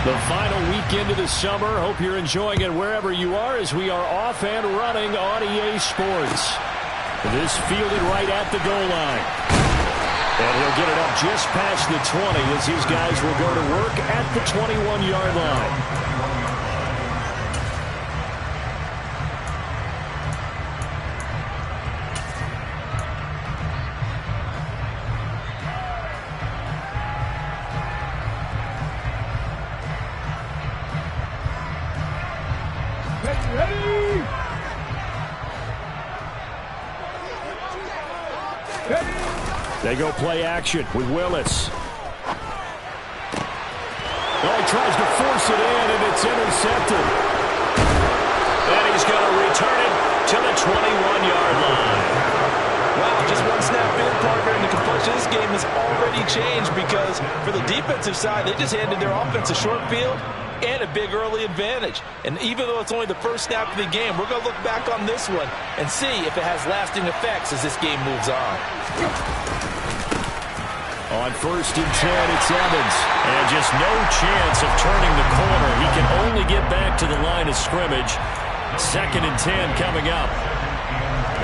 The final weekend of the summer. Hope you're enjoying it wherever you are as we are off and running on EA Sports. This fielded right at the goal line. And he'll get it up just past the 20 as these guys will go to work at the 21-yard line. They go play action with Willis. Oh, he tries to force it in, and it's intercepted. And he's going to return it to the 21-yard line. Wow, just one snap in, partner, and the complexion of this game has already changed because for the defensive side, they just handed their offense a short field and a big early advantage. And even though it's only the first snap of the game, we're going to look back on this one and see if it has lasting effects as this game moves on. On 1st and 10, it's Evans. And just no chance of turning the corner. He can only get back to the line of scrimmage. 2nd and 10 coming up.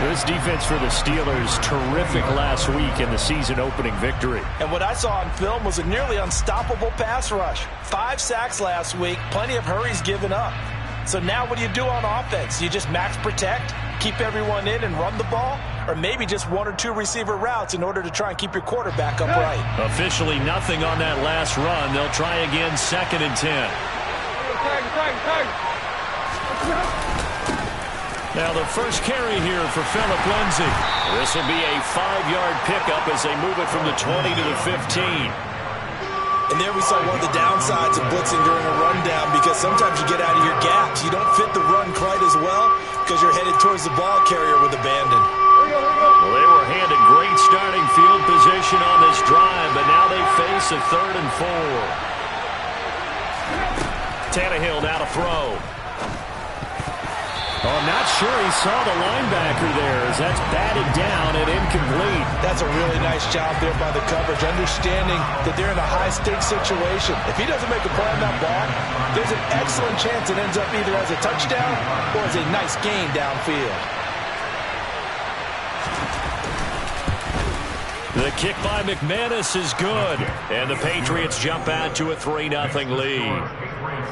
This defense for the Steelers, terrific last week in the season-opening victory. And what I saw on film was a nearly unstoppable pass rush. 5 sacks last week, plenty of hurries given up. So now what do you do on offense? You just max protect, keep everyone in and run the ball? Or maybe just 1 or 2 receiver routes in order to try and keep your quarterback upright? Officially nothing on that last run. They'll try again 2nd and 10. Now the first carry here for Phillip Lindsay. This will be a 5-yard pickup as they move it from the 20 to the 15. And there we saw one of the downsides of blitzing during a rundown because sometimes you get out of your gaps. You don't fit the run quite as well because you're headed towards the ball carrier with abandon. Well, they were handed great starting field position on this drive, but now they face a 3rd and 4. Tannehill now to throw. Oh, I'm not sure he saw the linebacker there as that's batted down and incomplete. That's a really nice job there by the coverage, understanding that they're in a high-stakes situation. If he doesn't make a play on that ball, there's an excellent chance it ends up either as a touchdown or as a nice gain downfield. The kick by McManus is good, and the Patriots jump out to a 3-0 lead.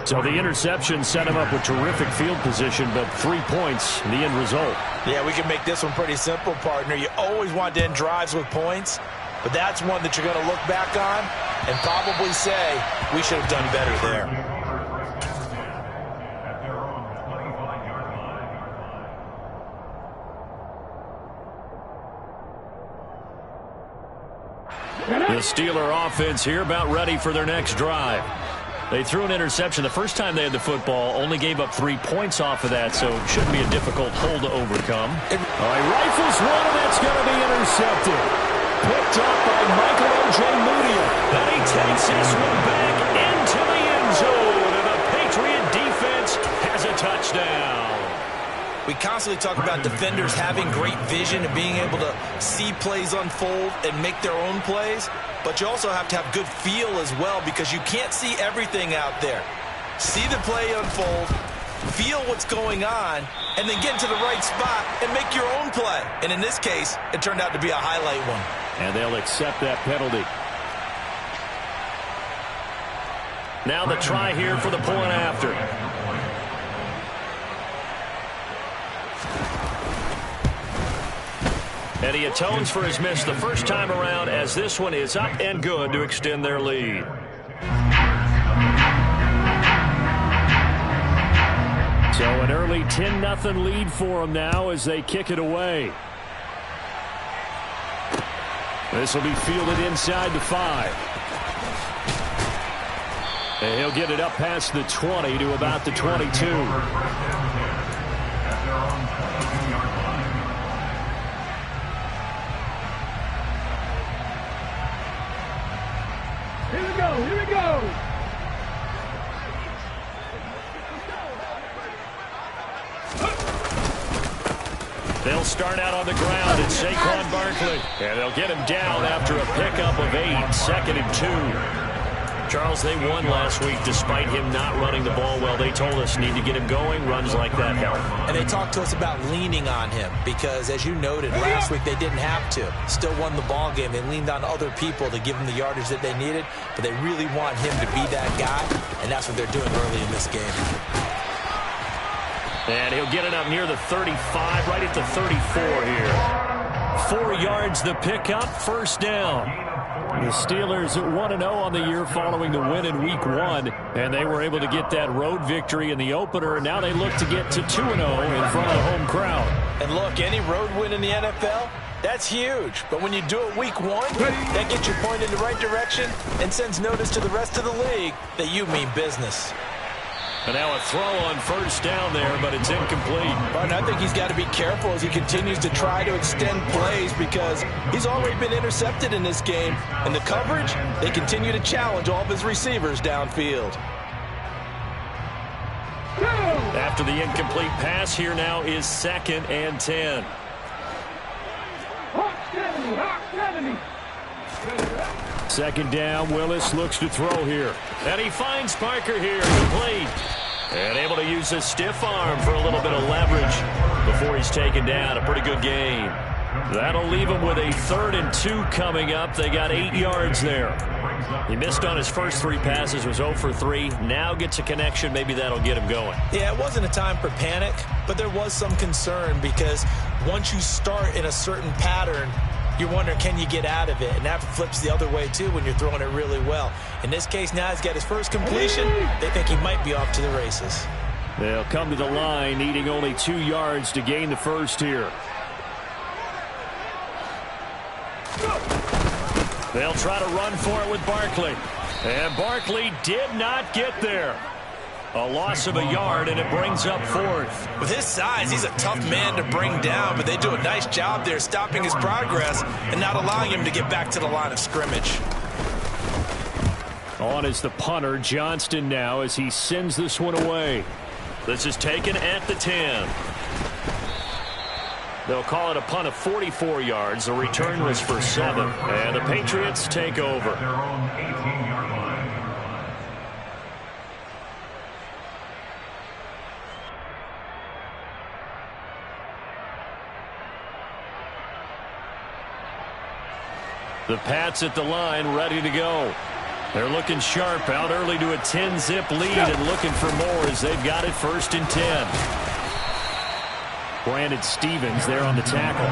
So the interception set him up with terrific field position, but 3 points, the end result. Yeah, we can make this one pretty simple, partner. You always want to end drives with points, but that's one that you're going to look back on and probably say, we should have done better there. The Steeler offense here about ready for their next drive. They threw an interception the first time they had the football, only gave up 3 points off of that, so it shouldn't be a difficult hole to overcome. All right, rifles one, and that's going to be intercepted. Picked up by Michael O.J. Moody. And he takes this one back into the end zone, and the Patriot defense has a touchdown. We constantly talk about defenders having great vision and being able to see plays unfold and make their own plays, but you also have to have good feel as well because you can't see everything out there. See the play unfold, feel what's going on, and then get to the right spot and make your own play. And in this case, it turned out to be a highlight one. And they'll accept that penalty. Now the try here for the point after. And he atones for his miss the first time around as this one is up and good to extend their lead. So an early 10-0 lead for them now as they kick it away. This will be fielded inside the 5. And he'll get it up past the 20 to about the 22. Here we go. They'll start out on the ground. It's Saquon Barkley. And they'll get him down after a pickup of 8. 2nd and 2. Charles, they won last week despite him not running the ball well. They told us need to get him going. Runs like that help. And they talked to us about leaning on him because, as you noted, last week they didn't have to. Still won the ball game. They leaned on other people to give them the yardage that they needed, but they really want him to be that guy, and that's what they're doing early in this game. And he'll get it up near the 35, right at the 34 here. 4 yards the pickup, first down. The Steelers 1-0 on the year following the win in Week 1, and they were able to get that road victory in the opener. Now they look to get to 2-0 in front of the home crowd. And look, any road win in the NFL, that's huge. But when you do it Week 1, that gets your point in the right direction and sends notice to the rest of the league that you mean business. And now a throw on first down there, but it's incomplete. But I think he's got to be careful as he continues to try to extend plays because he's already been intercepted in this game. And the coverage, they continue to challenge all of his receivers downfield. After the incomplete pass, here now is 2nd and 10. Second down, Willis looks to throw here. And he finds Parker here, complete. And able to use his stiff arm for a little bit of leverage before he's taken down. A pretty good game. That'll leave him with a 3rd and 2 coming up. They got 8 yards there. He missed on his first 3 passes, was 0 for 3. Now gets a connection. Maybe that'll get him going. Yeah, it wasn't a time for panic, but there was some concern because once you start in a certain pattern, you're wondering, can you get out of it? And that flips the other way, too, when you're throwing it really well. In this case, now he's got his first completion. They think he might be off to the races. They'll come to the line, needing only 2 yards to gain the first here. They'll try to run for it with Barkley. And Barkley did not get there. A loss of a yard, and it brings up 4th. With his size, he's a tough man to bring down, but they do a nice job there stopping his progress and not allowing him to get back to the line of scrimmage. On is the punter, Johnston, now as he sends this one away. This is taken at the 10. They'll call it a punt of 44 yards. The return was for 7, and the Patriots take over. The Pats at the line, ready to go. They're looking sharp, out early to a 10-zip lead and looking for more as they've got it 1st and 10. Brandon Stevens there on the tackle.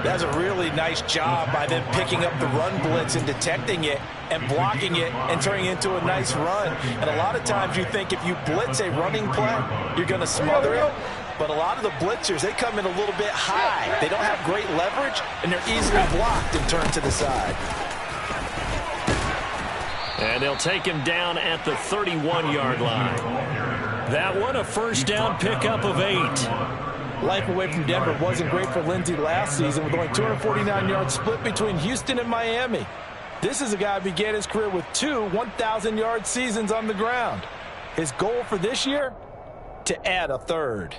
That's a really nice job by them picking up the run blitz and detecting it and blocking it and turning it into a nice run. And a lot of times you think if you blitz a running play, you're going to smother it. But a lot of the blitzers, they come in a little bit high. They don't have great leverage, and they're easily blocked and turned to the side. And they'll take him down at the 31-yard line. That one, a first down pickup of 8. Life away from Denver wasn't great for Lindsey last season with only 249 yards split between Houston and Miami. This is a guy who began his career with 2 1,000-yard seasons on the ground. His goal for this year? To add a 3rd.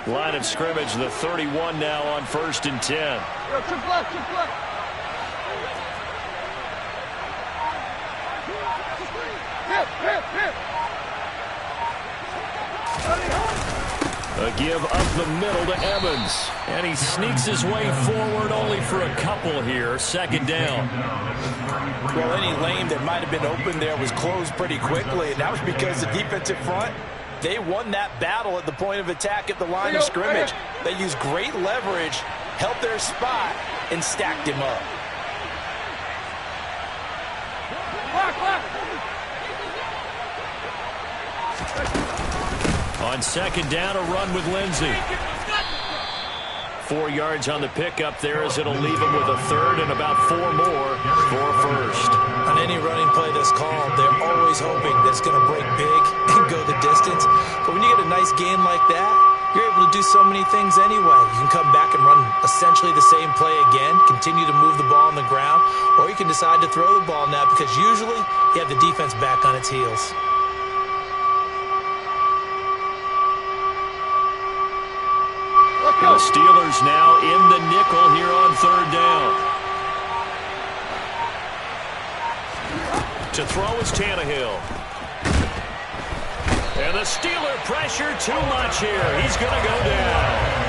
Line of scrimmage, the 31 now on 1st and 10. A give up the middle to Evans. And he sneaks his way forward only for a couple here. 2nd down. Well, any lane that might have been open there was closed pretty quickly, and that was because the defensive front, they won that battle at the point of attack at the line of scrimmage. They used great leverage, held their spot, and stacked him up. On 2nd down, a run with Lindsey. 4 yards on the pickup there as it'll leave him with a 3rd and about 4 more for a 1st. On any running play that's called, they're always hoping that's going to break big and go the distance. But when you get a nice gain like that, you're able to do so many things anyway. You can come back and run essentially the same play again, continue to move the ball on the ground, or you can decide to throw the ball now because usually you have the defense back on its heels. The Steelers now in the nickel here on 3rd down. To throw is Tannehill. And the Steeler pressure too much here. He's going to go down.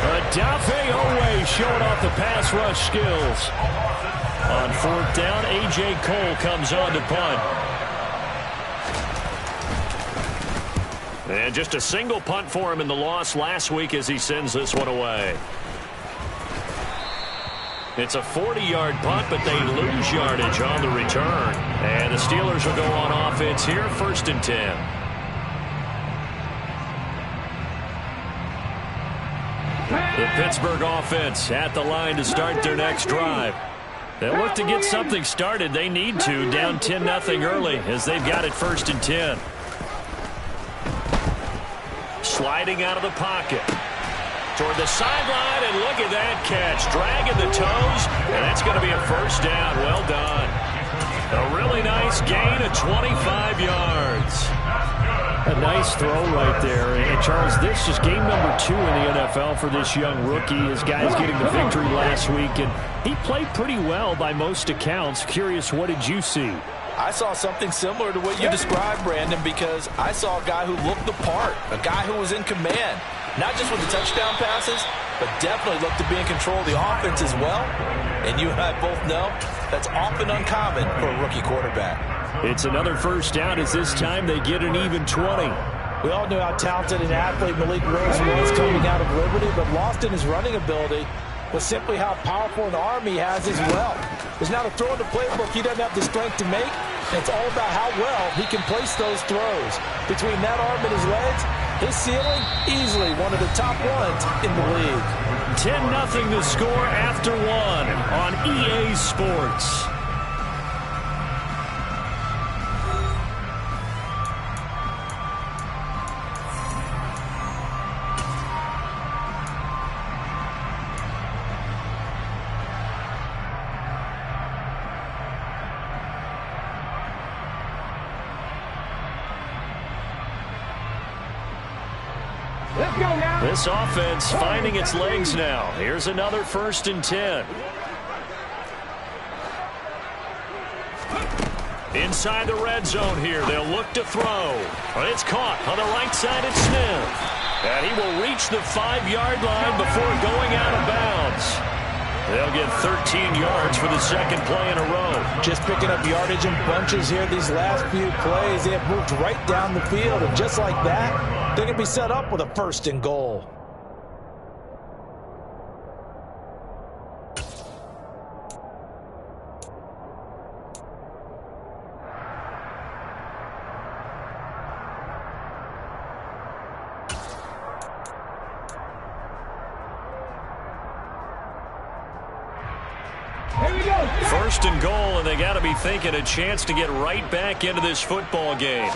Odafe Owe showing off the pass rush skills. On 4th down, A.J. Cole comes on to punt. And just a single punt for him in the loss last week as he sends this one away. It's a 40-yard punt, but they lose yardage on the return. And the Steelers will go on offense here, 1st and 10. The Pittsburgh offense at the line to start their next drive. They'll look to get something started. They need to, down 10-0 early as they've got it 1st and 10. Sliding out of the pocket. Toward the sideline, and look at that catch. Dragging the toes, and that's going to be a 1st down. Well done. A really nice gain of 25 yards. A nice throw right there. And Charles, this is game number 2 in the NFL for this young rookie. His guys getting the victory last week, and he played pretty well by most accounts. Curious, what did you see? I saw something similar to what you described, Brandon, because I saw a guy who looked the part, a guy who was in command, not just with the touchdown passes, but definitely looked to be in control of the offense as well. And you and I both know that's often uncommon for a rookie quarterback. It's another 1st down as this time they get an even 20. We all knew how talented an athlete Malik Rose was coming out of Liberty, but lost in his running ability was simply how powerful an arm he has as well. There's not a throw in the playbook he doesn't have the strength to make, and it's all about how well he can place those throws. Between that arm and his legs, his ceiling, easily one of the top ones in the league. 10-0 to score after 1 on EA Sports. This offense finding its legs now. Here's another 1st and 10. Inside the red zone here. They'll look to throw. It's caught on the right side at Smith. And he will reach the 5-yard line before going out of bounds. They'll get 13 yards for the 2nd play in a row. Just picking up yardage in bunches here these last few plays. They have moved right down the field, and just like that, they're going to be set up with a 1st and goal. First and goal, and they got to be thinking a chance to get right back into this football game.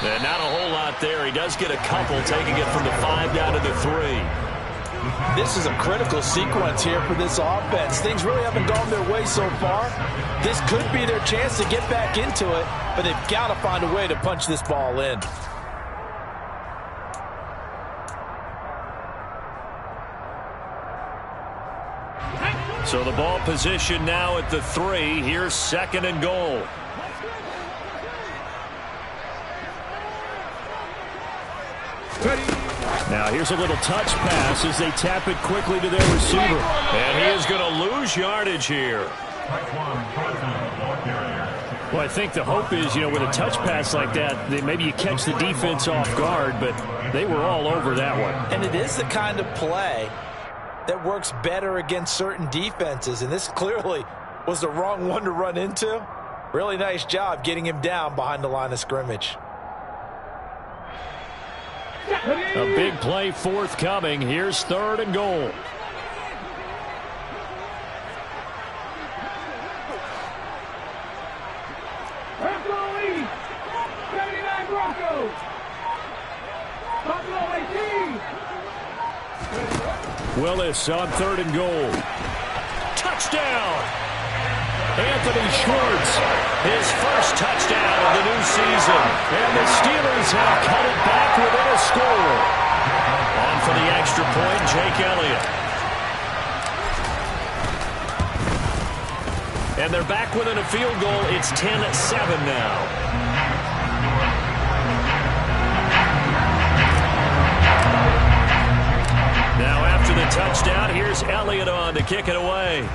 And not a whole lot there. He does get a couple, taking it from the 5 down to the 3. This is a critical sequence here for this offense. Things really haven't gone their way so far. This could be their chance to get back into it, but they've got to find a way to punch this ball in. So the ball position now at the 3. Here's 2nd and goal. Now here's a little touch pass as they tap it quickly to their receiver. And he is going to lose yardage here. Well, I think the hope is, with a touch pass like that, maybe you catch the defense off guard, but they were all over that one. And it is the kind of play that works better against certain defenses, and this clearly was the wrong one to run into. Really nice job getting him down behind the line of scrimmage. A big play forthcoming. Here's 3rd and goal. Willis on 3rd and goal. Touchdown! Anthony Schwartz, his first touchdown of the new season. And the Steelers have cut it back within a score. On for the extra point, Jake Elliott. And they're back within a field goal. It's 10-7 now. Now after the touchdown, here's Elliott on to kick it away.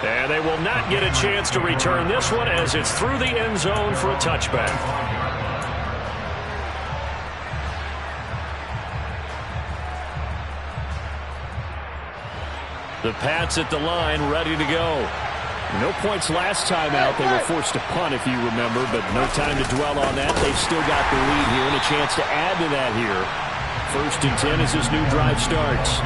And they will not get a chance to return this one as it's through the end zone for a touchback. The Pats at the line, ready to go. No points last time out. They were forced to punt, if you remember, but no time to dwell on that. They've still got the lead here and a chance to add to that here. 1st and 10 as this new drive starts.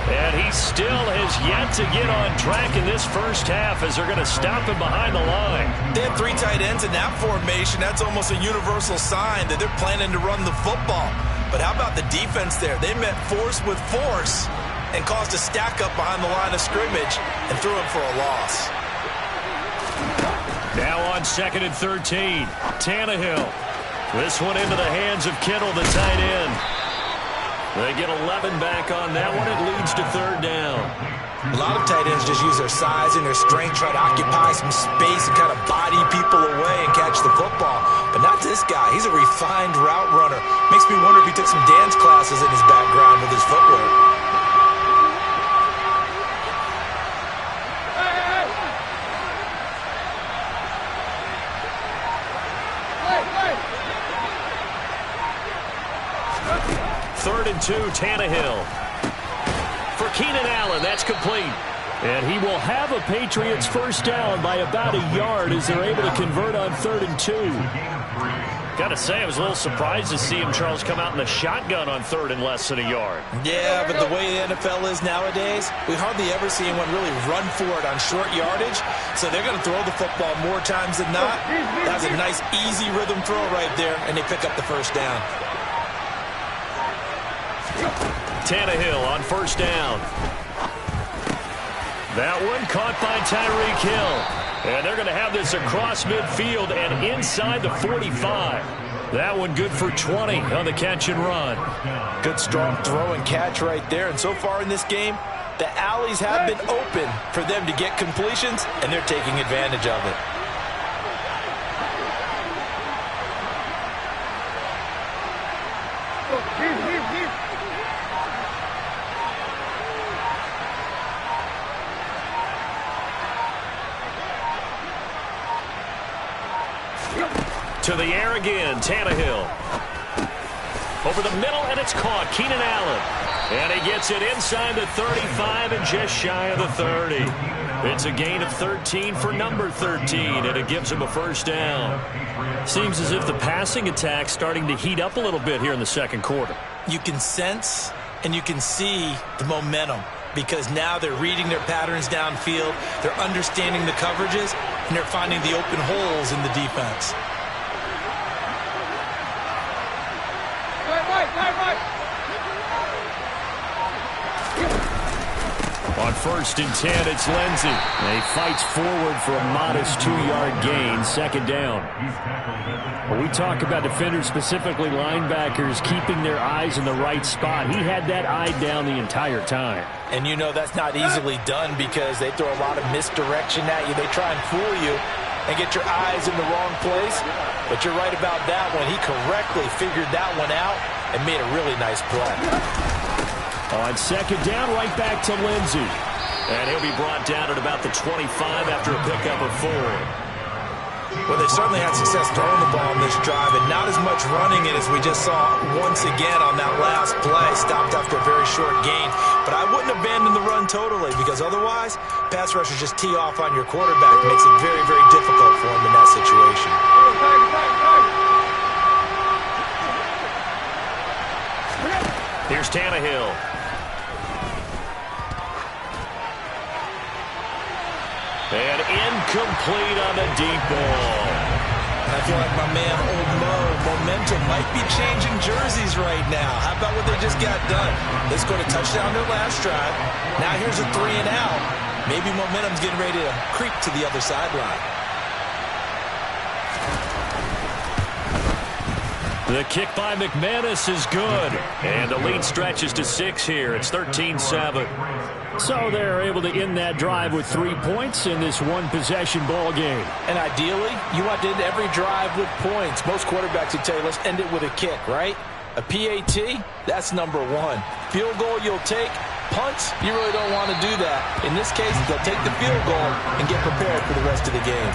And he still has yet to get on track in this first half as they're going to stop him behind the line. They have 3 tight ends in that formation. That's almost a universal sign that they're planning to run the football. But how about the defense there? They met force with force and caused a stack up behind the line of scrimmage and threw him for a loss. Now on 2nd and 13, Tannehill. This one into the hands of Kittle, the tight end. They get 11 back on that one. It leads to 3rd down. A lot of tight ends just use their size and their strength, try to occupy some space and kind of body people away and catch the football. But not this guy. He's a refined route runner. Makes me wonder if he took some dance classes in his background with his footwork. Third and 2, Tannehill. For Keenan Allen, that's complete. And he will have a Patriots first down by about a yard as they're able to convert on 3rd and 2. Got to say, I was a little surprised to see him, Charles, come out in the shotgun on 3rd and less than a yard. Yeah, but the way the NFL is nowadays, we hardly ever see anyone really run for it on short yardage. So they're going to throw the football more times than not. That's a nice, easy rhythm throw right there, and they pick up the first down. Tannehill on 1st down. That one caught by Tyreek Hill. And they're going to have this across midfield and inside the 45. That one good for 20 on the catch and run. Good strong throw and catch right there. And so far in this game, the alleys have been open for them to get completions, and they're taking advantage of it. To the air again, Tannehill. Over the middle, and it's caught. Keenan Allen. And he gets it inside the 35 and just shy of the 30. It's a gain of 13 for number 13, and it gives him a first down. Seems as if the passing attack's starting to heat up a little bit here in the second quarter. You can sense and you can see the momentum because now they're reading their patterns downfield, they're understanding the coverages, and they're finding the open holes in the defense. On 1st and 10, it's Lindsey. And he fights forward for a modest 2-yard gain, 2nd down. When we talk about defenders, specifically linebackers, keeping their eyes in the right spot, he had that eye down the entire time. And you know that's not easily done because they throw a lot of misdirection at you. They try and fool you and get your eyes in the wrong place. But you're right about that one. He correctly figured that one out and made a really nice play. On 2nd down, right back to Lindsey. And he'll be brought down at about the 25 after a pickup of 4. Well, they certainly had success throwing the ball in this drive, and not as much running it as we just saw once again on that last play. Stopped after a very short gain. But I wouldn't abandon the run totally because otherwise, pass rushers just tee off on your quarterback. It makes it very, very difficult for him in that situation. Here's Tannehill. And incomplete on the deep ball. And I feel like my man, Old Mo, momentum might be changing jerseys right now. How about what they just got done? They scored a touchdown their last drive. Now here's a 3 and out. Maybe momentum's getting ready to creep to the other sideline. The kick by McManus is good. And the lead stretches to 6 here. It's 13-7. So they're able to end that drive with 3 points in this one-possession ball game. And ideally, you want to end every drive with points. Most quarterbacks would tell you, let's end it with a kick, right? A PAT, that's number 1. Field goal you'll take. Punts, you really don't want to do that. In this case, they'll take the field goal and get prepared for the rest of the game.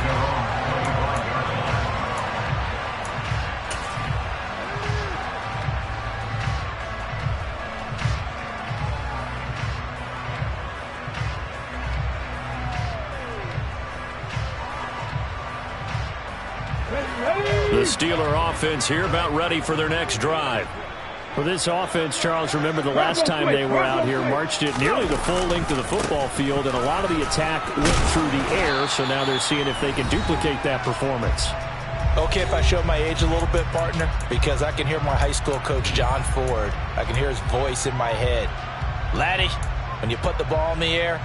The Steeler offense here about ready for their next drive. For this offense, Charles, remember the last time they were out here, marched it nearly the full length of the football field, and a lot of the attack went through the air, so now they're seeing if they can duplicate that performance. Okay, if I show my age a little bit, partner, because I can hear my high school coach, John Ford. I can hear his voice in my head. Laddie, when you put the ball in the air,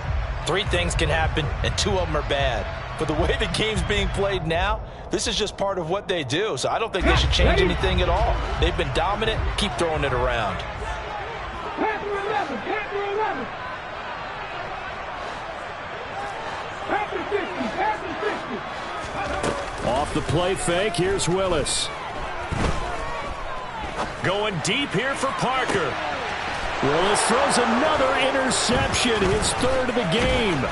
3 things can happen, and 2 of them are bad. But the way the game's being played now, this is just part of what they do. So I don't think they should change anything at all. They've been dominant. Keep throwing it around. Off the play fake, here's Willis. Going deep here for Parker. Willis throws another interception, his 3rd of the game.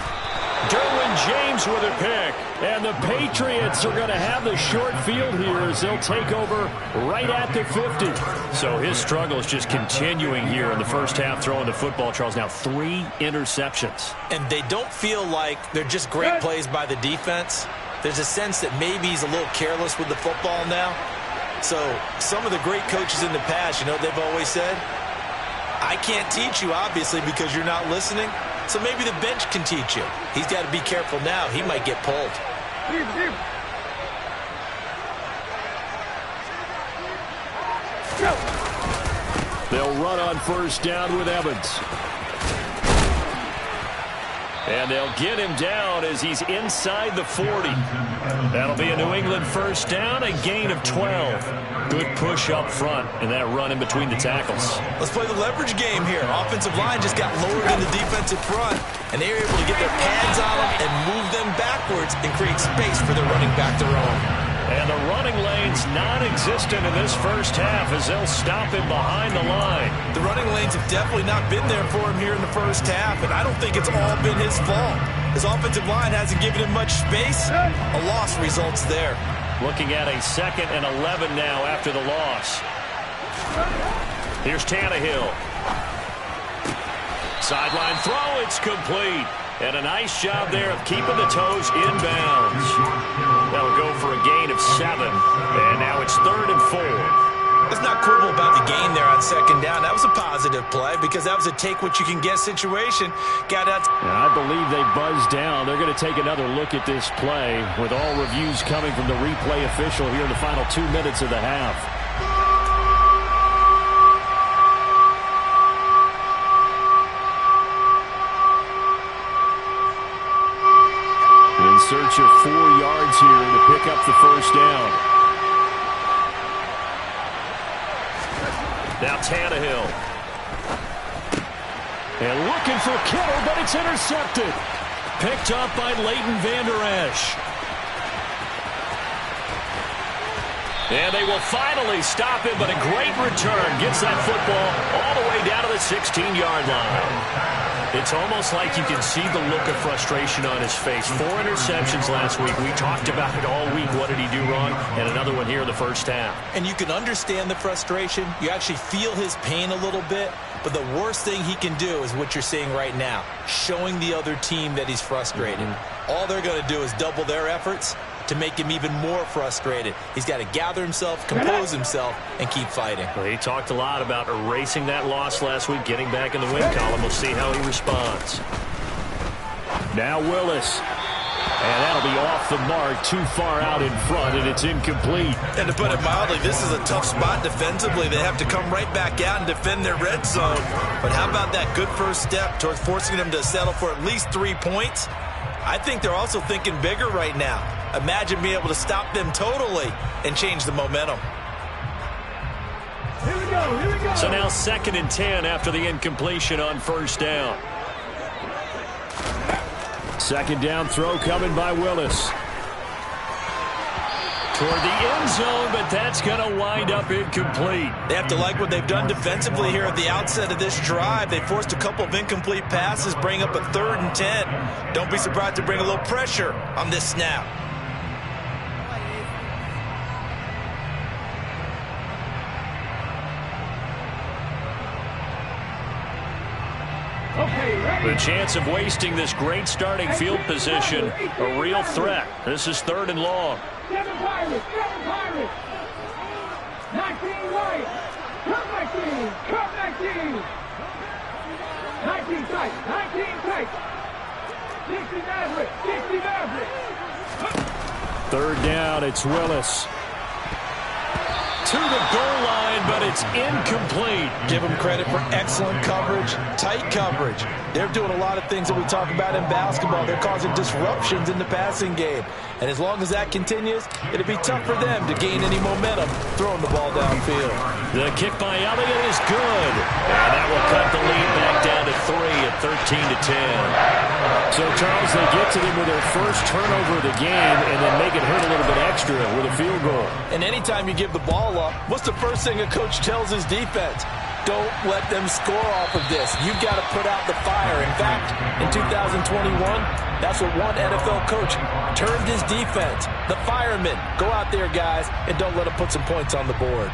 Derwin James with a pick. And the Patriots are going to have the short field here as they'll take over right at the 50. So his struggle is just continuing here in the first half throwing the football, Charles. Now 3 interceptions. And they don't feel like they're just great plays by the defense. There's a sense that maybe he's a little careless with the football now. So some of the great coaches in the past, you know, they've always said, I can't teach you, obviously, because you're not listening. So maybe the bench can teach you. He's got to be careful now. He might get pulled. They'll run on first down with Evans. And they'll get him down as he's inside the 40. That'll be a New England first down, a gain of 12. Good push up front, and that run in between the tackles. Let's play the leverage game here. Offensive line just got lowered in the defensive front, and they were able to get their pads on them and move them backwards and create space for their running back to roam. And the running lane's non-existent in this first half as they'll stop him behind the line. The running lanes have definitely not been there for him here in the first half, and I don't think it's all been his fault. His offensive line hasn't given him much space. A loss results there. Looking at a 2nd and 11 now after the loss. Here's Tannehill. Sideline throw, it's complete. And a nice job there of keeping the toes inbounds. That'll go for a gain of 7. And now it's 3rd and 4. Let's not quibble about the gain there on 2nd down. That was a positive play because that was a take-what-you-can-get situation. Got out. I believe they buzzed down. They're going to take another look at this play with all reviews coming from the replay official here in the final 2 minutes of the half. In search of 4 yards here to pick up the first down. Now Tannehill. And looking for Kittle, but it's intercepted. Picked up by Leighton Vander Esch. And they will finally stop him, but a great return. Gets that football all the way down to the 16-yard line. It's almost like you can see the look of frustration on his face. 4 interceptions last week. We talked about it all week. What did he do wrong? And another one here in the first half. And you can understand the frustration. You actually feel his pain a little bit. But the worst thing he can do is what you're seeing right now, showing the other team that he's frustrated. All they're going to do is double their efforts to make him even more frustrated. He's got to gather himself, compose himself, and keep fighting. Well, he talked a lot about erasing that loss last week, getting back in the win column. We'll see how he responds. Now Willis. And that'll be off the mark, too far out in front, and it's incomplete. And to put it mildly, this is a tough spot defensively. They have to come right back out and defend their red zone. But how about that good first step towards forcing them to settle for at least 3 points? I think they're also thinking bigger right now. Imagine being able to stop them totally and change the momentum. So now 2nd and 10 after the incompletion on first down. 2nd down throw coming by Willis. Toward the end zone, but that's going to wind up incomplete. They have to like what they've done defensively here at the outset of this drive. They forced a couple of incomplete passes, bring up a 3rd and 10. Don't be surprised to bring a little pressure on this snap. The chance of wasting this great starting field position, a real threat. This is 3rd and long. 7 Pirates, 7 Pirates. 19 White. Come back in. Come back in. 19 tight. 19 tight. 60 Maverick. 60 Maverick. 3rd down, it's Willis. To the goal line, but it's incomplete. Give them credit for excellent coverage, tight coverage. They're doing a lot of things that we talk about in basketball. They're causing disruptions in the passing game. And as long as that continues, it'll be tough for them to gain any momentum throwing the ball downfield. The kick by Elliott is good. And that will cut the lead back down to 3 at 13-10. So, Charles, they get to them with their first turnover of the game and then make it hurt a little bit extra with a field goal. And anytime you give the ball up, what's the first thing a coach tells his defense? Don't let them score off of this. You've got to put out the fire. In fact, in 2021, that's what one NFL coach termed his defense. The firemen. Go out there, guys, and don't let them put some points on the board.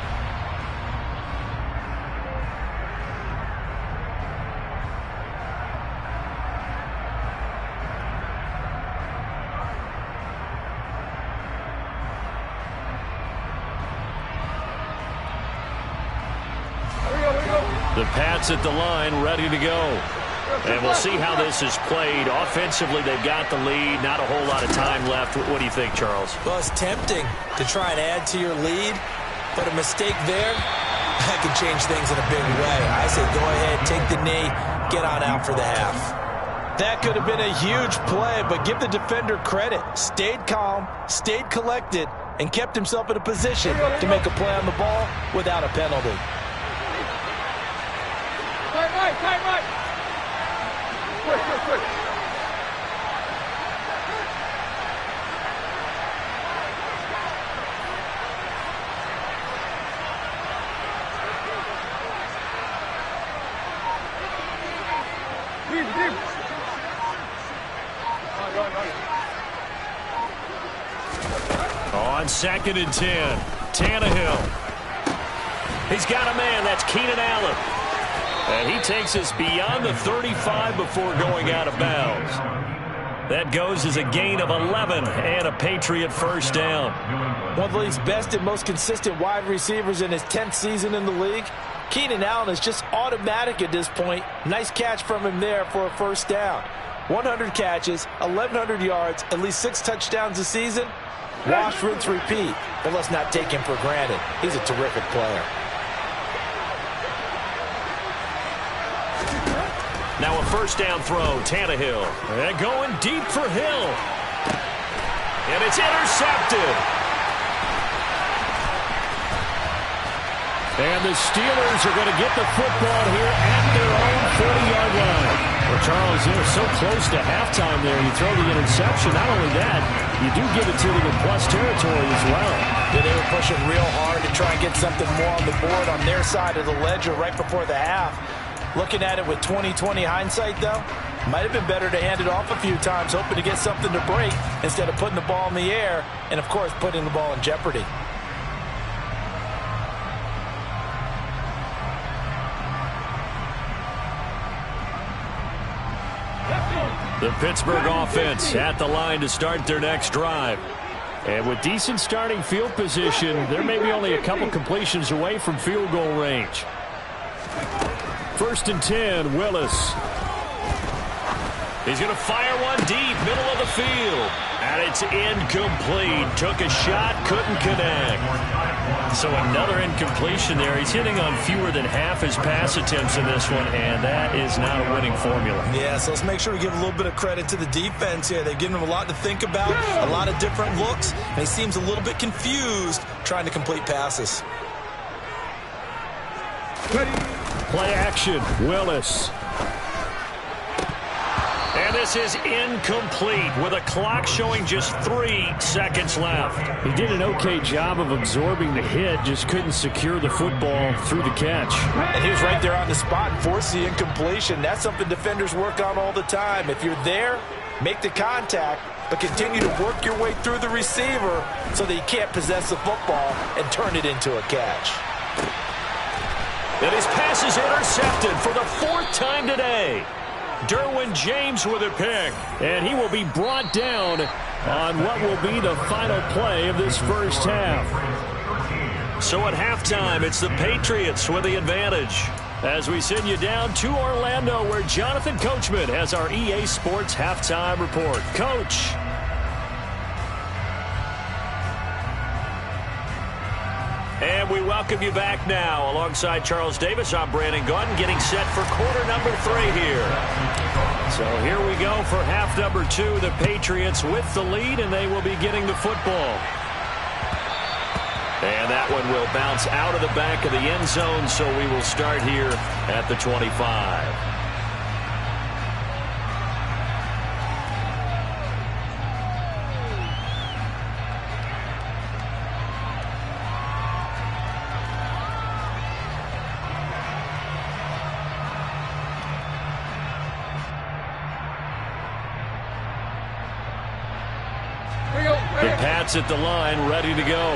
The Pats at the line, ready to go. And we'll see how this is played. Offensively, they've got the lead. Not a whole lot of time left. What do you think, Charles? Well, it's tempting to try and add to your lead, but a mistake there, that could change things in a big way. I say go ahead, take the knee, get on out for the half. That could have been a huge play, but give the defender credit. Stayed calm, stayed collected, and kept himself in a position to make a play on the ball without a penalty. Tight right. Quick. Deep. On 2nd and 10, Tannehill. He's got a man. That's Keenan Allen. And he takes us beyond the 35 before going out of bounds. That goes as a gain of 11 and a Patriot first down. One of the league's best and most consistent wide receivers in his 10th season in the league. Keenan Allen is just automatic at this point. Nice catch from him there for a first down. 100 catches, 1,100 yards, at least 6 touchdowns a season. Wash, rinse, repeat. But let's not take him for granted. He's a terrific player. Now a first down throw, Tannehill. And going deep for Hill. And it's intercepted. And the Steelers are going to get the football here at their own 40-yard line. Well, Charles, they're so close to halftime there. You throw the interception. Not only that, you do give it to them in plus territory as well. Yeah, they were pushing real hard to try and get something more on the board on their side of the ledger right before the half. Looking at it with 20/20 hindsight, though, might have been better to hand it off a few times, hoping to get something to break instead of putting the ball in the air and, of course, putting the ball in jeopardy. The Pittsburgh offense at the line to start their next drive. And with decent starting field position, they're maybe only a couple completions away from field goal range. 1st and 10, Willis. He's going to fire one deep, middle of the field. And it's incomplete. Took a shot, couldn't connect. So another incompletion there. He's hitting on fewer than half his pass attempts in this one, and that is not a winning formula. Yeah, so let's make sure we give a little bit of credit to the defense here. They've given him a lot to think about, a lot of different looks, and he seems a little bit confused trying to complete passes. Play action, Willis. And this is incomplete with a clock showing just 3 seconds left. He did an okay job of absorbing the hit, just couldn't secure the football through the catch. And he was right there on the spot and forced the incompletion. That's something defenders work on all the time. If you're there, make the contact, but continue to work your way through the receiver so that you can't possess the football and turn it into a catch. And his pass is intercepted for the 4th time today. Derwin James with a pick. And he will be brought down on what will be the final play of this first half. So at halftime, it's the Patriots with the advantage. As we send you down to Orlando, where Jonathan Coachman has our EA Sports halftime report. Coach. And we welcome you back now. Alongside Charles Davis, I'm Brandon Gaudin, getting set for quarter number 3 here. So here we go for half number 2. The Patriots with the lead, and they will be getting the football. And that one will bounce out of the back of the end zone, so we will start here at the 25. The Pats at the line, ready to go.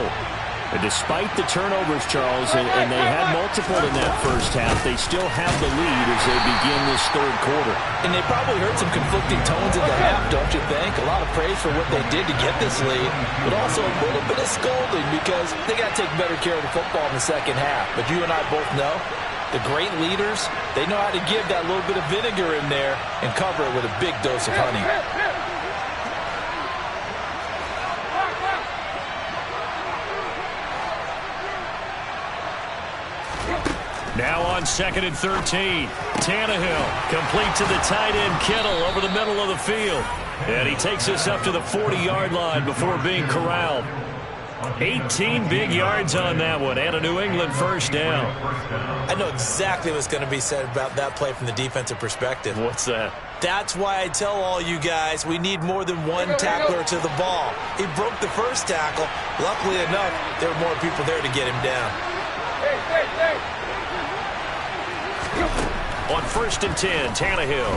And despite the turnovers, Charles, and they had multiple in that first half, they still have the lead as they begin this third quarter. And they probably heard some conflicting tones in the half, don't you think? A lot of praise for what they did to get this lead, but also a little bit of scolding because they got to take better care of the football in the second half. But you and I both know the great leaders, they know how to give that little bit of vinegar in there and cover it with a big dose of honey. Now on 2nd and 13. Tannehill complete to the tight end Kittle over the middle of the field. And he takes us up to the 40-yard line before being corralled. 18 big yards on that one and a New England first down. I know exactly what's going to be said about that play from the defensive perspective. What's that? That's why I tell all you guys we need more than one tackler to the ball. He broke the first tackle. Luckily enough, there were more people there to get him down. On 1st and 10, Tannehill.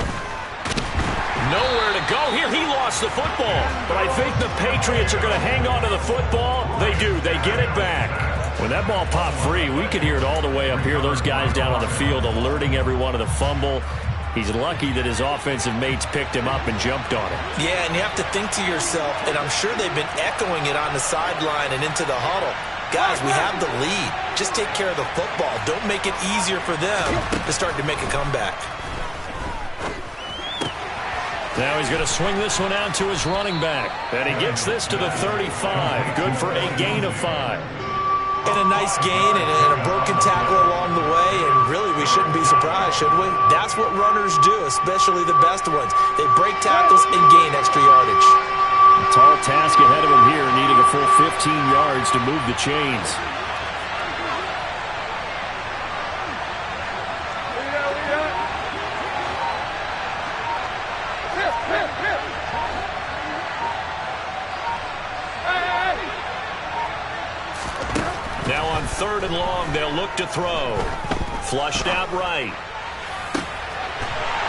Nowhere to go here. He lost the football. But I think the Patriots are going to hang on to the football. They do. They get it back. When that ball popped free, we could hear it all the way up here. Those guys down on the field alerting everyone of the fumble. He's lucky that his offensive mates picked him up and jumped on it. Yeah, and you have to think to yourself, and I'm sure they've been echoing it on the sideline and into the huddle. Guys, we have the lead. Just take care of the football. Don't make it easier for them to start to make a comeback. Now he's going to swing this one out to his running back. And he gets this to the 35. Good for a gain of 5. And a nice gain and a broken tackle along the way. And really, we shouldn't be surprised, should we? That's what runners do, especially the best ones. They break tackles and gain extra yardage. A tall task ahead of him here, needing a full 15 yards to move the chains. Now on 3rd and long, they'll look to throw. Flushed out right.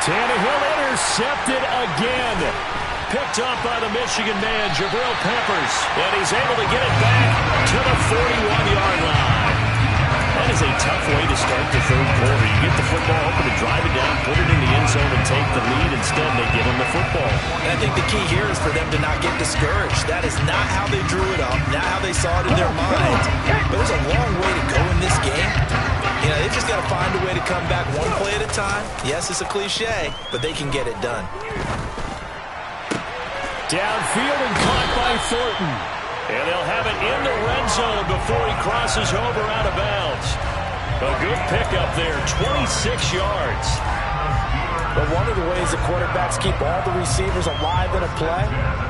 Tannehill intercepted again. Picked up by the Michigan man, Jabril Peppers. And he's able to get it back to the 41-yard line. That is a tough way to start the third quarter. You get the football, hoping to drive it down, put it in the end zone, and take the lead. Instead, they give them the football. And I think the key here is for them to not get discouraged. That is not how they drew it up, not how they saw it in their minds. But there's a long way to go in this game. You know, they've just got to find a way to come back one play at a time. Yes, it's a cliche, but they can get it done. Downfield and caught by Thornton. And they'll have it in the red zone before he crosses over out of bounds. A good pickup there, 26 yards. But one of the ways the quarterbacks keep all the receivers alive in a play,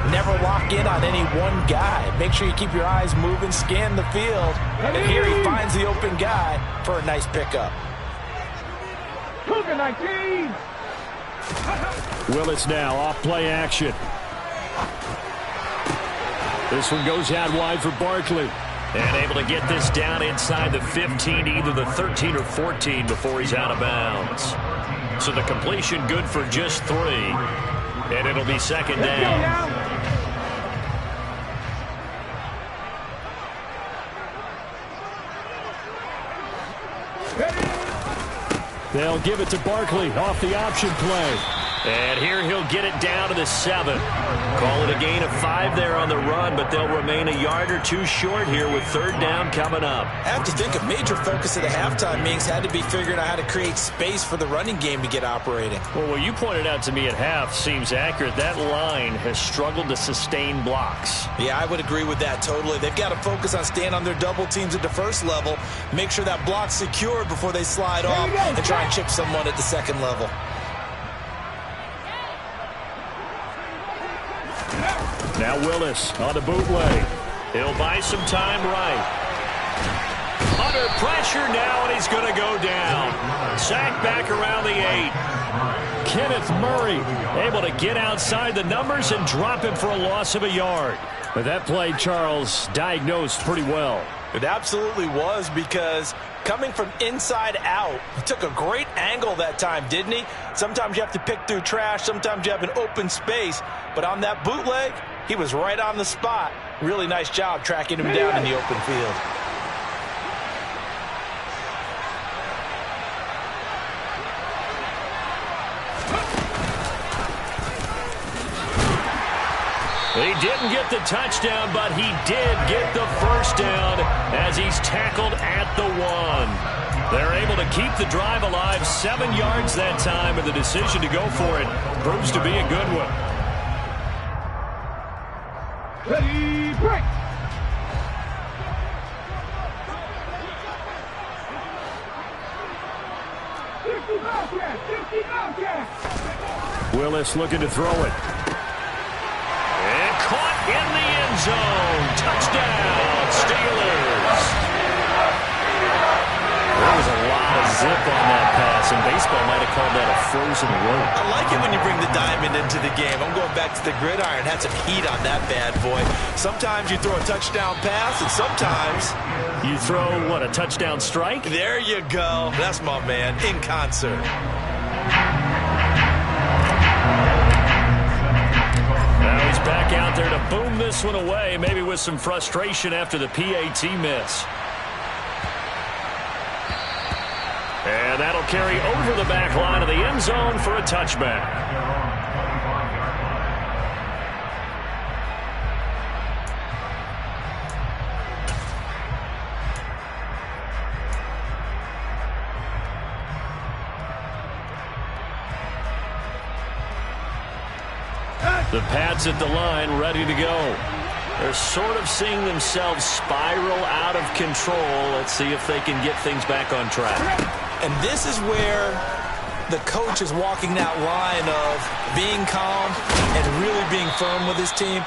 never lock in on any one guy. Make sure you keep your eyes moving, scan the field. And here he finds the open guy for a nice pickup. Cougar 19. Willis now off play action. This one goes out wide for Barkley. And able to get this down inside the 15, either the 13 or 14 before he's out of bounds. So the completion good for just 3. And it'll be second down. They'll give it to Barkley off the option play. And here he'll get it down to the 7. Call it a gain of 5 there on the run, but they'll remain a yard or 2 short here with third down coming up. I have to think a major focus of the halftime meetings had to be figuring out how to create space for the running game to get operating. Well, what you pointed out to me at half seems accurate. That line has struggled to sustain blocks. Yeah, I would agree with that totally. They've got to focus on staying on their double teams at the first level, make sure that block's secured before they slide off and try and chip someone at the second level. Now Willis on the bootleg. He'll buy some time right. Under pressure now, and he's going to go down. Sacked back around the 8. Kenneth Murray able to get outside the numbers and drop him for a loss of a yard. But that play, Charles, diagnosed pretty well. It absolutely was, because coming from inside out, he took a great angle that time, didn't he? Sometimes you have to pick through trash. Sometimes you have an open space. But on that bootleg, he was right on the spot. Really nice job tracking him down in the open field. He didn't get the touchdown, but he did get the first down as he's tackled at the 1. They're able to keep the drive alive, 7 yards that time, and the decision to go for it proves to be a good one. Ready, break. Willis looking to throw it. And caught in the end zone. Touchdown, Steelers. There was a lot of zip on that pass, and baseball might have called that a frozen rope. I like it when you bring the diamond into the game. I'm going back to the gridiron. Had some heat on that bad boy. Sometimes you throw a touchdown pass, and sometimes you throw, what, a touchdown strike? There you go. That's my man, in concert. Now he's back out there to boom this one away, maybe with some frustration after the PAT miss. And that'll carry over the back line of the end zone for a touchback. The Pats at the line, ready to go. They're sort of seeing themselves spiral out of control. Let's see if they can get things back on track. And this is where the coach is walking that line of being calm and really being firm with his team.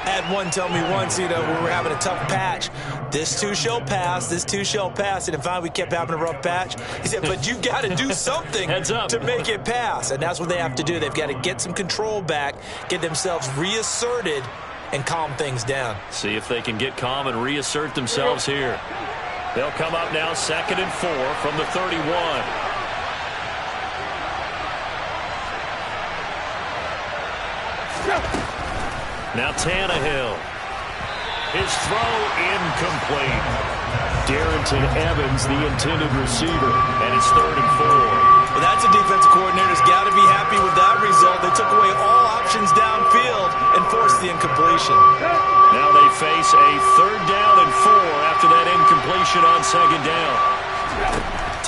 I had one tell me once, when we were having a tough patch, this too shall pass, this too shall pass. And finally we kept having a rough patch. He said, but you got to do something to make it pass. And that's what they have to do. They've got to get some control back, get themselves reasserted, and calm things down. See if they can get calm and reassert themselves here. They'll come up now 2nd and 4 from the 31. Now Tannehill. His throw incomplete. Darrington Evans, the intended receiver, and it's 3rd and 4. Well, that's a defensive coordinator's got to be happy with that result. They took away all options downfield and forced the incompletion. Now they face a 3rd down and 4 after that incompletion on 2nd down.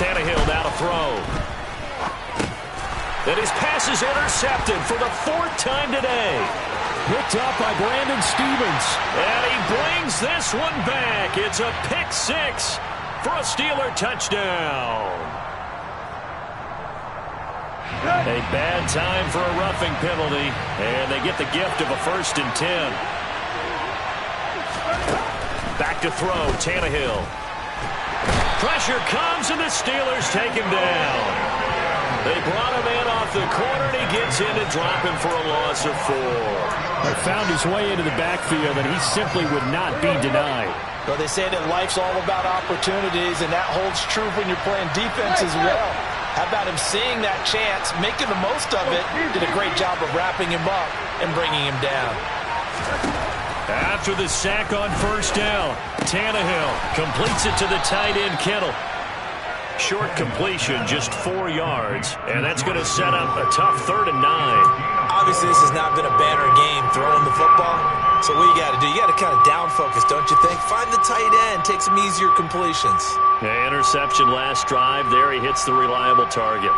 Tannehill now to throw. And his pass is intercepted for the 4th time today. Picked up by Brandon Stevens. And he brings this one back. It's a pick 6 for a Steeler touchdown. A bad time for a roughing penalty, and they get the gift of a 1st and 10. Back to throw, Tannehill. Pressure comes, and the Steelers take him down. They brought him in off the corner, and he gets in to drop him for a loss of 4. He found his way into the backfield, and he simply would not be denied. Well, they say that life's all about opportunities, and that holds true when you're playing defense as well. How about him seeing that chance, making the most of it, did a great job of wrapping him up and bringing him down. After the sack on first down, Tannehill completes it to the tight end, Kittle. Short completion, just 4 yards, and that's going to set up a tough 3rd and 9. Obviously, this has not been a banner game throwing the football. So what you got to do, you got to kind of down focus, don't you think? Find the tight end, take some easier completions. Yeah, interception last drive. There he hits the reliable target.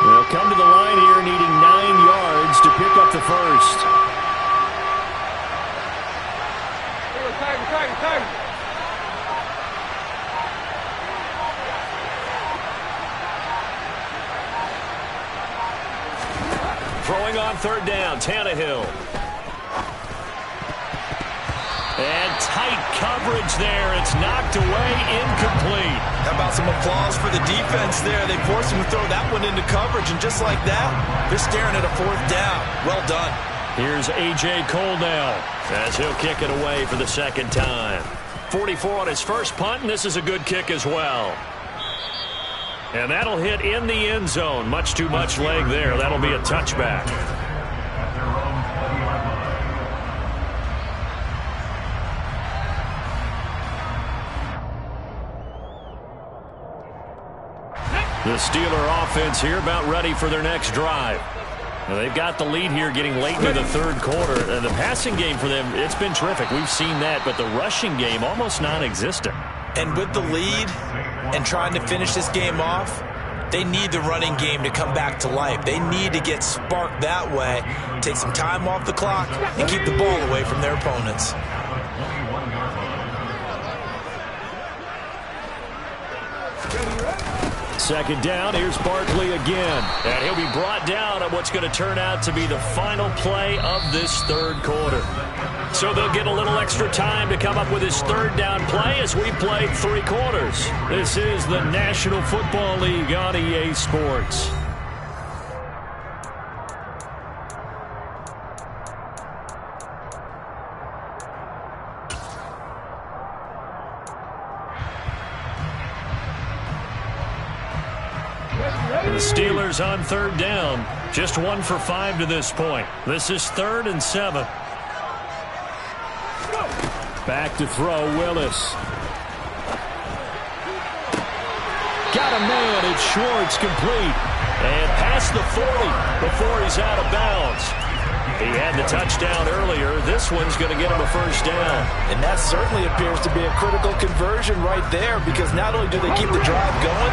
They'll come to the line here needing 9 yards to pick up the first. Throwing on 3rd down, Tannehill. And tight coverage there. It's knocked away, incomplete. How about some applause for the defense there? They forced him to throw that one into coverage, and just like that, they're staring at a 4th down. Well done. Here's A.J. Cole now, as he'll kick it away for the 2nd time. 44 on his first punt, and this is a good kick as well. And that'll hit in the end zone. Much too much leg there. That'll be a touchback. The Steeler offense here about ready for their next drive. Now they've got the lead here getting late into the 3rd quarter. The passing game for them, it's been terrific. We've seen that, but the rushing game almost non-existent. And with the lead and trying to finish this game off, they need the running game to come back to life. They need to get sparked that way, take some time off the clock, and keep the ball away from their opponents. Second down, here's Barkley again. And he'll be brought down on what's going to turn out to be the final play of this 3rd quarter. So they'll get a little extra time to come up with his 3rd down play as we played 3 quarters. This is the National Football League on EA Sports. The Steelers on 3rd down. Just 1 for 5 to this point. This is 3rd and 7. Back to throw, Willis. Got a man, it's Schwartz, complete. And past the 40 before he's out of bounds. He had the touchdown earlier. This one's going to get him a 1st down. And that certainly appears to be a critical conversion right there, because not only do they keep the drive going,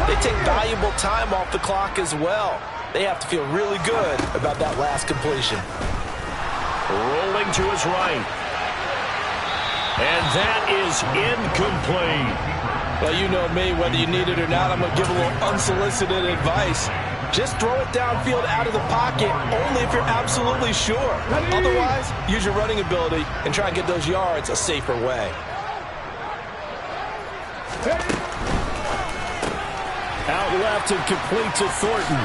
they take valuable time off the clock as well. They have to feel really good about that last completion. Rolling to his right. And that is incomplete. Well, you know me, whether you need it or not, I'm going to give a little unsolicited advice. Just throw it downfield out of the pocket, only if you're absolutely sure. Otherwise, use your running ability and try and get those yards a safer way. Out left and complete to Thornton.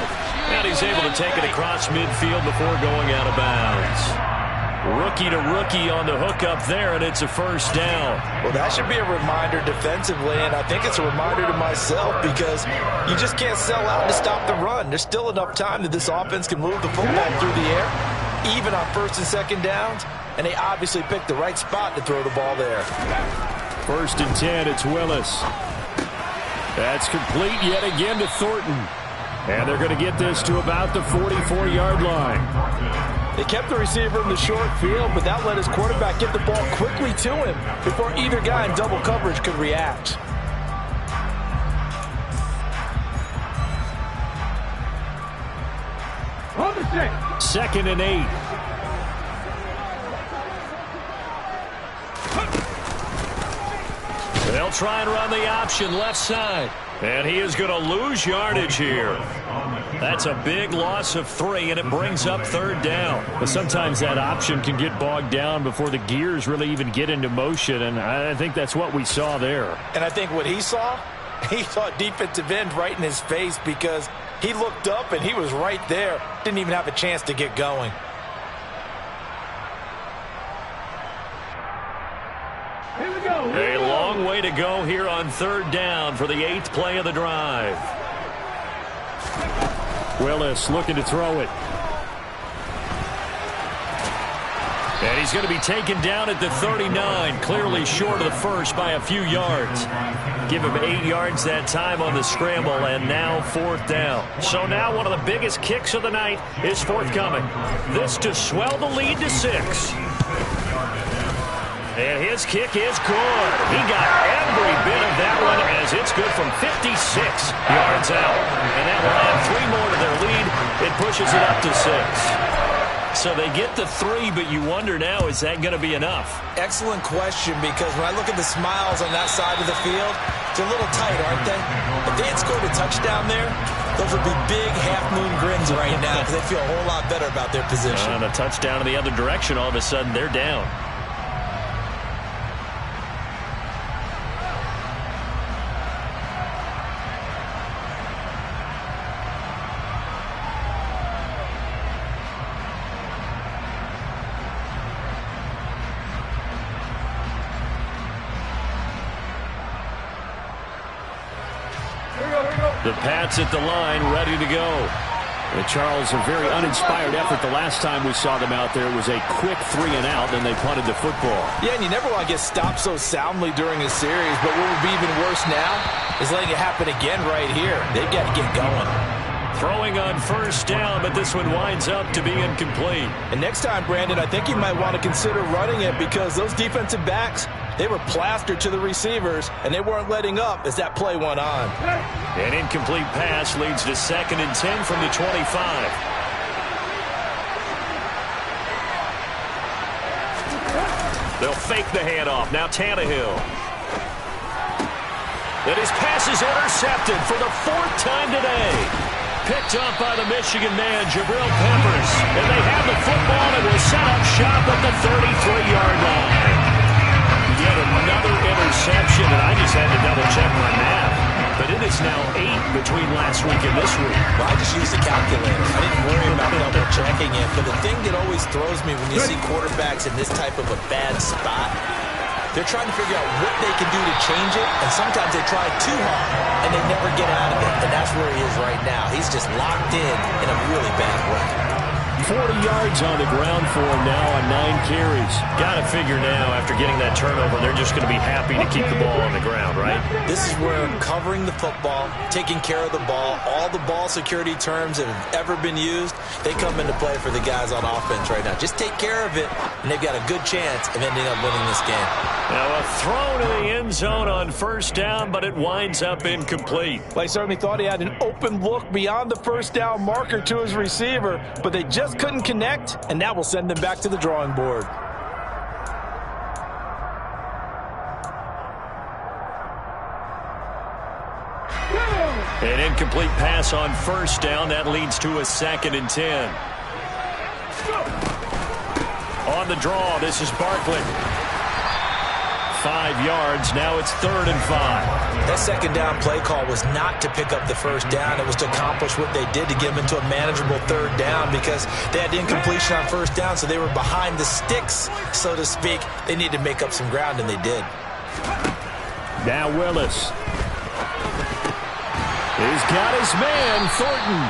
And he's able to take it across midfield before going out of bounds. Rookie to rookie on the hook up there, and it's a 1st down. Well, that should be a reminder defensively, and I think it's a reminder to myself, because you just can't sell out to stop the run. There's still enough time that this offense can move the football through the air, even on 1st and 2nd downs, and they obviously picked the right spot to throw the ball there. 1st and 10, it's Willis. That's complete yet again to Thornton. And they're going to get this to about the 44-yard line. They kept the receiver in the short field, but that let his quarterback get the ball quickly to him before either guy in double coverage could react. Hold the stick. 2nd and 8. They'll try and run the option left side. And he is going to lose yardage here. That's a big loss of 3, and it brings up 3rd down. But sometimes that option can get bogged down before the gears really even get into motion, and I think that's what we saw there. And I think what he saw defensive end right in his face, because he looked up and he was right there. Didn't even have a chance to get going. Here we go. A long way to go here on 3rd down for the 8th play of the drive. Willis looking to throw it. And he's going to be taken down at the 39, clearly short of the first by a few yards. Give him 8 yards that time on the scramble, and now 4th down. So now one of the biggest kicks of the night is forthcoming. This to swell the lead to 6. And his kick is good. He got every bit of that one as it's good from 56 yards out. And that will add 3 more to their lead. It pushes it up to 6. So they get the 3, but you wonder now, is that going to be enough? Excellent question, because when I look at the smiles on that side of the field, they're a little tight, aren't they? If they had scored a touchdown there, those would be big half-moon grins right now because they feel a whole lot better about their position. And a touchdown in the other direction, all of a sudden they're down. The Pats at the line, ready to go. And Charles, a very uninspired effort the last time we saw them out there. It was a quick 3 and out, then they punted the football. Yeah, and you never want to get stopped so soundly during a series, but what would be even worse now is letting it happen again right here. They've got to get going. Throwing on 1st down, but this one winds up to be incomplete. And next time, Brandon, I think you might want to consider running it, because those defensive backs, they were plastered to the receivers, and they weren't letting up as that play went on. An incomplete pass leads to 2nd and 10 from the 25. They'll fake the handoff. Now Tannehill. And his pass is intercepted for the 4th time today. Picked up by the Michigan man, Jabril Peppers. And they have the football and will set up shop at the 33-yard line. Yet another interception, and I just had to double-check my math. But it is now 8 between last week and this week. Well, I just used a calculator. I didn't worry about double-checking it. But the thing that always throws me when you see quarterbacks in this type of a bad spot, they're trying to figure out what they can do to change it, and sometimes they try too hard, and they never get out of it. And that's where he is right now. He's just locked in a really bad way. 40 yards on the ground for him now on 9 carries. Got to figure now, after getting that turnover, they're just going to be happy to keep the ball on the ground, right? This is where covering the football, taking care of the ball, all the ball security terms that have ever been used, they come into play for the guys on offense right now. Just take care of it, and they've got a good chance of ending up winning this game. Now a throw to the end zone on 1st down, but it winds up incomplete. Well, he certainly thought he had an open look beyond the 1st down marker to his receiver, but they just couldn't connect, and that will send them back to the drawing board. An incomplete pass on 1st down. That leads to a 2nd and 10. On the draw, this is Barkley. 5 yards. Now it's 3rd and 5. That 2nd down play call was not to pick up the 1st down. It was to accomplish what they did to get them into a manageable 3rd down, because they had incompletion on 1st down, so they were behind the sticks, so to speak. They needed to make up some ground, and they did. Now Willis. He's got his man, Thornton.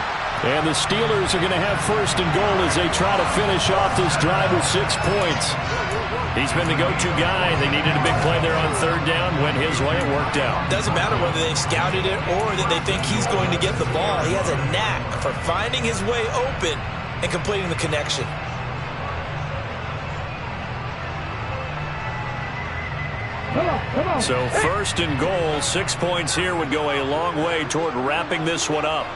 And the Steelers are going to have 1st and goal as they try to finish off this drive with 6 points. He's been the go-to guy. They needed a big play there on 3rd down. Went his way. It worked out. Doesn't matter whether they've scouted it or that they think he's going to get the ball. He has a knack for finding his way open and completing the connection. So 1st and goal, 6 points here would go a long way toward wrapping this one up.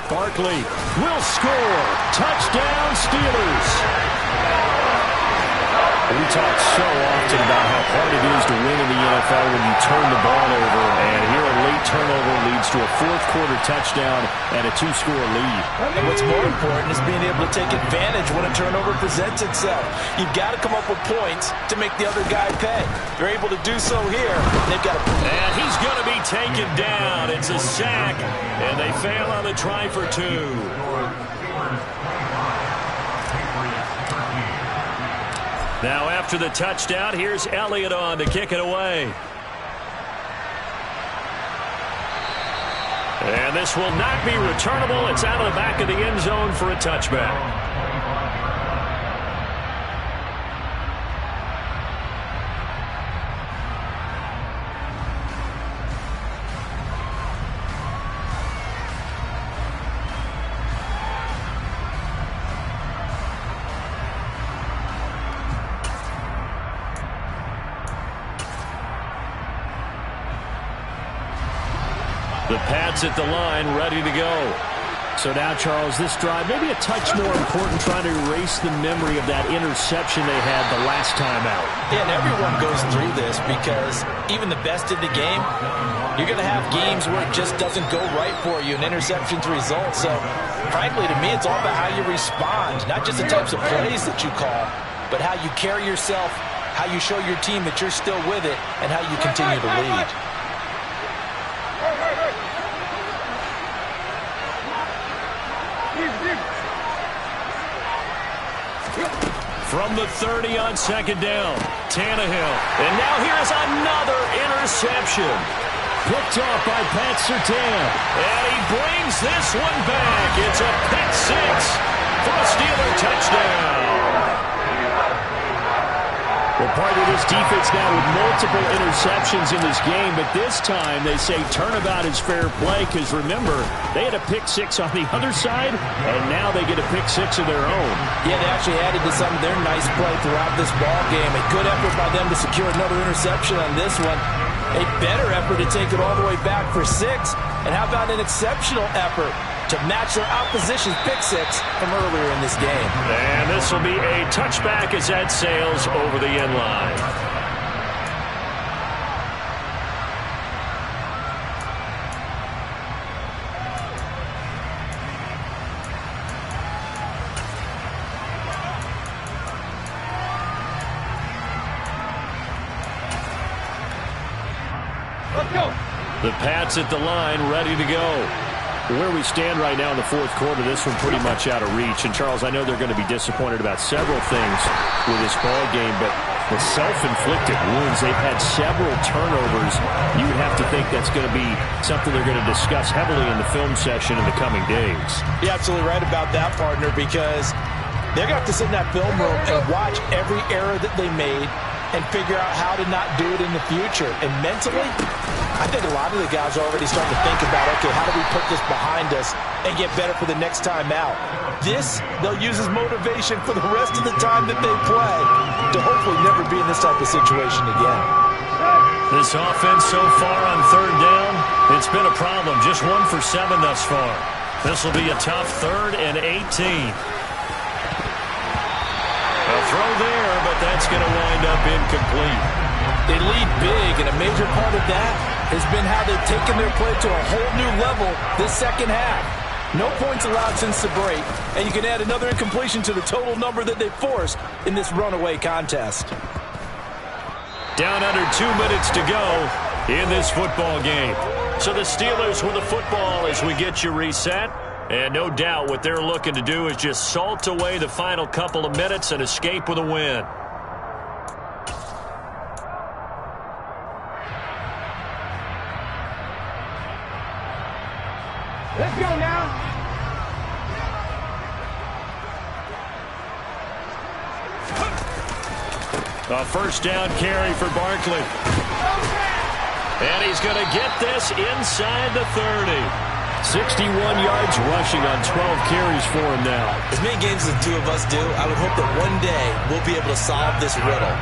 Barkley will score. Touchdown, Steelers. We talk so often about how hard it is to win in the NFL when you turn the ball over. And here a late turnover leads to a fourth-quarter touchdown and a two-score lead. And what's more important is being able to take advantage when a turnover presents itself. You've got to come up with points to make the other guy pay. They're able to do so here. They've got to... And he's going to be taken down. It's a sack, and they fail on the try for two. Now after the touchdown, here's Elliott on to kick it away. And this will not be returnable. It's out of the back of the end zone for a touchback. The Pats at the line, ready to go. So now, Charles, this drive maybe a touch more important, trying to erase the memory of that interception they had the last time out. Yeah, and everyone goes through this because even the best in the game, you're going to have games where it just doesn't go right for you, and interceptions result. So, frankly, to me, it's all about how you respond, not just the types of plays that you call, but how you carry yourself, how you show your team that you're still with it, and how you continue to lead. From the 30 on second down, Tannehill. And now here's another interception. Picked off by Pat Surtain. And he brings this one back. It's a pick six for a Steeler touchdown. Well, part of this defense now with multiple interceptions in this game, but this time they say turnabout is fair play because, remember, they had a pick six on the other side, and now they get a pick six of their own. Yeah, they actually added to some of their nice play throughout this ball game. A good effort by them to secure another interception on this one. A better effort to take it all the way back for six. And how about an exceptional effort to match their opposition's pick six from earlier in this game. And this will be a touchback as that sails over the end line. Let's go. The Pats at the line, ready to go. Where we stand right now in the fourth quarter, this one pretty much out of reach. And, Charles, I know they're going to be disappointed about several things with this ball game, but the self-inflicted wounds, they've had several turnovers. You would have to think that's going to be something they're going to discuss heavily in the film session in the coming days. You're absolutely right about that, partner, because they're going to have to sit in that film room and watch every error that they made and figure out how to not do it in the future. And mentally, I think a lot of the guys are already starting to think about, okay, how do we put this behind us and get better for the next time out? This, they'll use as motivation for the rest of the time that they play to hopefully never be in this type of situation again. This offense so far on third down, it's been a problem. Just 1 for 7 thus far. This will be a tough 3rd and 18. A throw there, but that's going to wind up incomplete. They lead big, and a major part of that has been how they've taken their play to a whole new level this second half. No points allowed since the break, and you can add another incompletion to the total number that they forced in this runaway contest. Down under 2 minutes to go in this football game. So the Steelers with the football as we get you reset. And no doubt what they're looking to do is just salt away the final couple of minutes and escape with a win. Let's go now. A first down carry for Barkley. And he's going to get this inside the 30. 61 yards rushing on 12 carries for him now. As many games as the two of us do, I would hope that one day we'll be able to solve this riddle.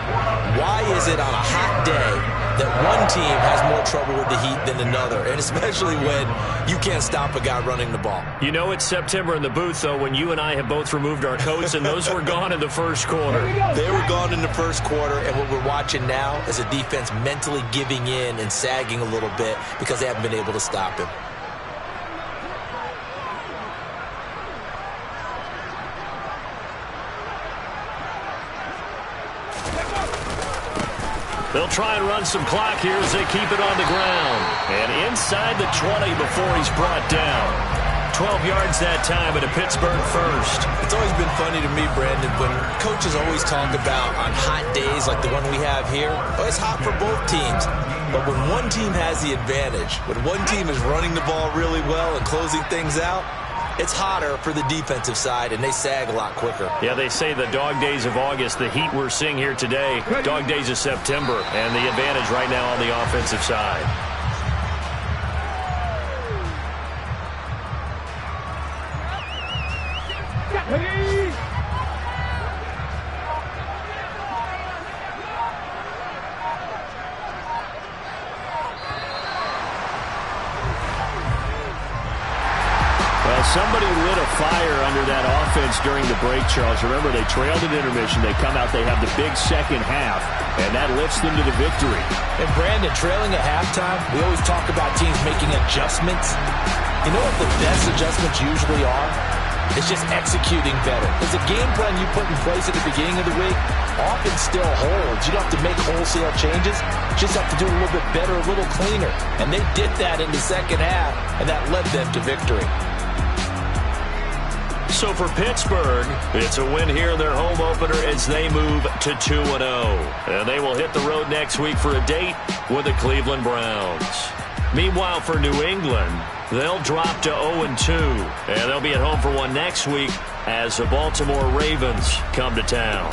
Why is it on a hot day that one team has more trouble with the heat than another, and especially when you can't stop a guy running the ball. You know it's September in the booth, though, when you and I have both removed our coats, and those were gone in the first quarter. They were gone in the first quarter, and what we're watching now is a defense mentally giving in and sagging a little bit because they haven't been able to stop him. They'll try and run some clock here as they keep it on the ground. And inside the 20 before he's brought down. 12 yards that time at a Pittsburgh first. It's always been funny to me, Brandon, when coaches always talk about on hot days like the one we have here, oh, it's hot for both teams. But when one team has the advantage, when one team is running the ball really well and closing things out, it's hotter for the defensive side, and they sag a lot quicker. Yeah, they say the dog days of August, the heat we're seeing here today, dog days of September, and the advantage right now on the offensive side. Somebody lit a fire under that offense during the break, Charles. Remember, they trailed at intermission. They come out, they have the big second half, and that lifts them to the victory. And, Brandon, trailing at halftime, we always talk about teams making adjustments. You know what the best adjustments usually are? It's just executing better. Because the game plan you put in place at the beginning of the week often still holds. You don't have to make wholesale changes. You just have to do it a little bit better, a little cleaner. And they did that in the second half, and that led them to victory. So for Pittsburgh, it's a win here in their home opener as they move to 2-0. And they will hit the road next week for a date with the Cleveland Browns. Meanwhile, for New England, they'll drop to 0-2. And they'll be at home for one next week as the Baltimore Ravens come to town.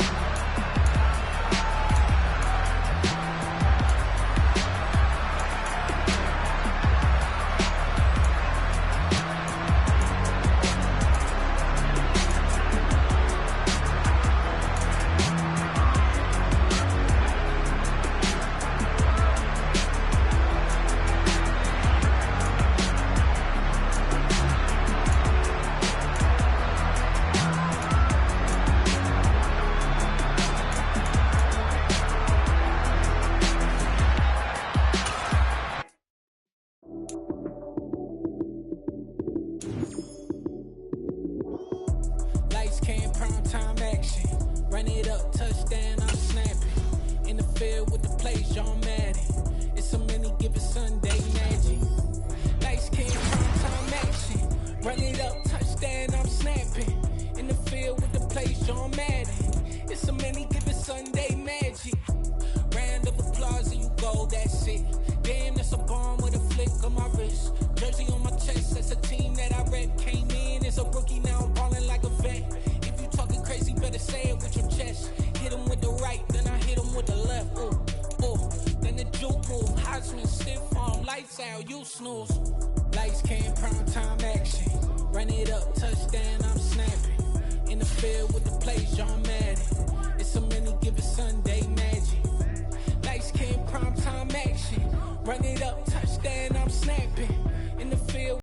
Lights, cam, prime time action. Run it up, touchdown, I'm snapping. In the field with the plays, John Madden. It's a many given Sunday magic. Lights, cam, prime time action. Run it up, touchdown, I'm snapping.